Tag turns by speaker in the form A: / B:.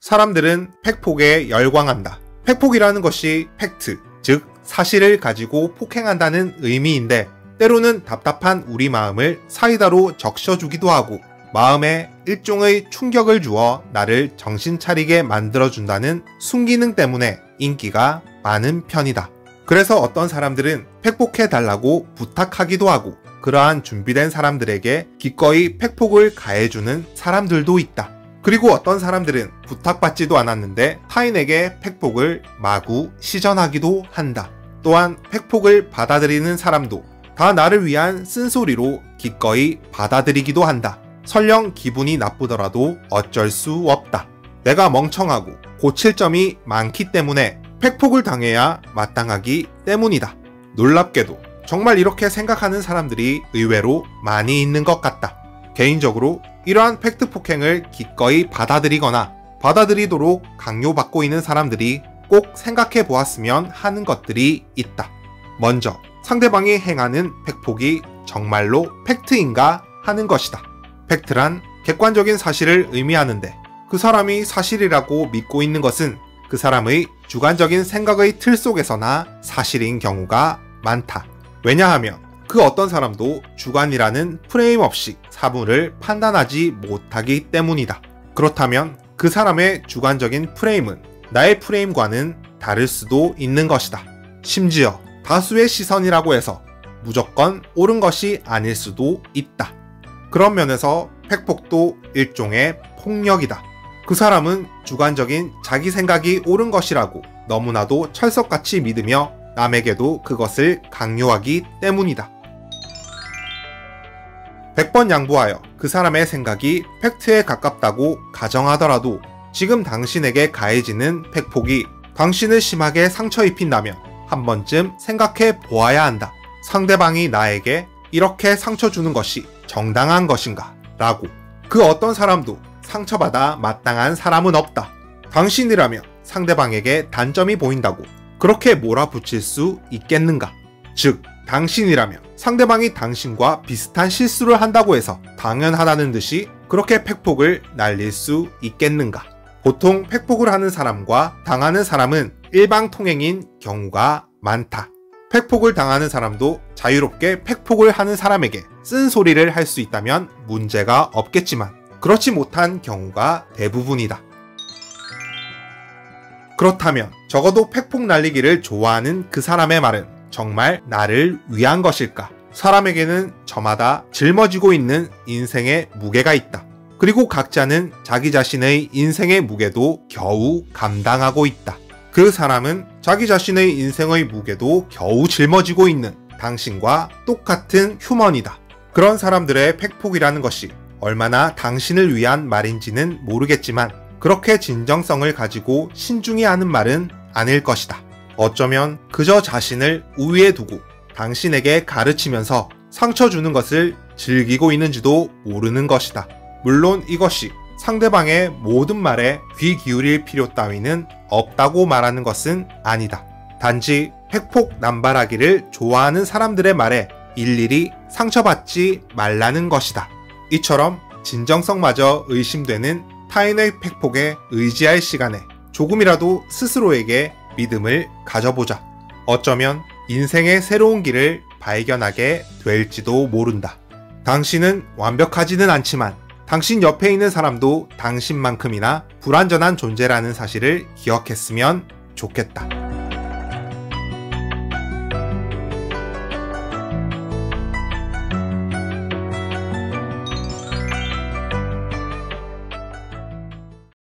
A: 사람들은 팩폭에 열광한다. 팩폭이라는 것이 팩트, 즉 사실을 가지고 폭행한다는 의미인데 때로는 답답한 우리 마음을 사이다로 적셔주기도 하고 마음에 일종의 충격을 주어 나를 정신 차리게 만들어준다는 순기능 때문에 인기가 많은 편이다. 그래서 어떤 사람들은 팩폭해달라고 부탁하기도 하고 그러한 준비된 사람들에게 기꺼이 팩폭을 가해주는 사람들도 있다. 그리고 어떤 사람들은 부탁받지도 않았는데 타인에게 팩폭을 마구 시전하기도 한다. 또한 팩폭을 받아들이는 사람도 다 나를 위한 쓴소리로 기꺼이 받아들이기도 한다. 설령 기분이 나쁘더라도 어쩔 수 없다. 내가 멍청하고 고칠 점이 많기 때문에 팩폭을 당해야 마땅하기 때문이다. 놀랍게도 정말 이렇게 생각하는 사람들이 의외로 많이 있는 것 같다. 개인적으로 이러한 팩트 폭행을 기꺼이 받아들이거나 받아들이도록 강요받고 있는 사람들이 꼭 생각해 보았으면 하는 것들이 있다. 먼저 상대방이 행하는 팩폭이 정말로 팩트인가 하는 것이다. 팩트란 객관적인 사실을 의미하는데 그 사람이 사실이라고 믿고 있는 것은 그 사람의 주관적인 생각의 틀 속에서나 사실인 경우가 많다. 왜냐하면 그 어떤 사람도 주관이라는 프레임 없이 사물을 판단하지 못하기 때문이다. 그렇다면 그 사람의 주관적인 프레임은 나의 프레임과는 다를 수도 있는 것이다. 심지어 다수의 시선이라고 해서 무조건 옳은 것이 아닐 수도 있다. 그런 면에서 팩폭도 일종의 폭력이다. 그 사람은 주관적인 자기 생각이 옳은 것이라고 너무나도 철석같이 믿으며 남에게도 그것을 강요하기 때문이다. 100번 양보하여 그 사람의 생각이 팩트에 가깝다고 가정하더라도 지금 당신에게 가해지는 팩폭이 당신을 심하게 상처 입힌다면 한 번쯤 생각해 보아야 한다. 상대방이 나에게 이렇게 상처 주는 것이 정당한 것인가? 라고. 그 어떤 사람도 상처받아 마땅한 사람은 없다. 당신이라면 상대방에게 단점이 보인다고 그렇게 몰아붙일 수 있겠는가? 즉, 당신이라면 상대방이 당신과 비슷한 실수를 한다고 해서 당연하다는 듯이 그렇게 팩폭을 날릴 수 있겠는가? 보통 팩폭을 하는 사람과 당하는 사람은 일방통행인 경우가 많다. 팩폭을 당하는 사람도 자유롭게 팩폭을 하는 사람에게 쓴소리를 할 수 있다면 문제가 없겠지만 그렇지 못한 경우가 대부분이다. 그렇다면 적어도 팩폭 날리기를 좋아하는 그 사람의 말은 정말 나를 위한 것일까? 사람에게는 저마다 짊어지고 있는 인생의 무게가 있다. 그리고 각자는 자기 자신의 인생의 무게도 겨우 감당하고 있다. 그 사람은 자기 자신의 인생의 무게도 겨우 짊어지고 있는 당신과 똑같은 휴먼이다. 그런 사람들의 팩폭이라는 것이 얼마나 당신을 위한 말인지는 모르겠지만 그렇게 진정성을 가지고 신중히 하는 말은 아닐 것이다. 어쩌면 그저 자신을 우위에 두고 당신에게 가르치면서 상처 주는 것을 즐기고 있는지도 모르는 것이다. 물론 이것이 상대방의 모든 말에 귀 기울일 필요 따위는 없다고 말하는 것은 아니다. 단지 팩폭 남발하기를 좋아하는 사람들의 말에 일일이 상처받지 말라는 것이다. 이처럼 진정성마저 의심되는 타인의 팩폭에 의지할 시간에 조금이라도 스스로에게 믿음을 가져보자. 어쩌면 인생의 새로운 길을 발견하게 될지도 모른다. 당신은 완벽하지는 않지만 당신 옆에 있는 사람도 당신만큼이나 불완전한 존재라는 사실을 기억했으면 좋겠다.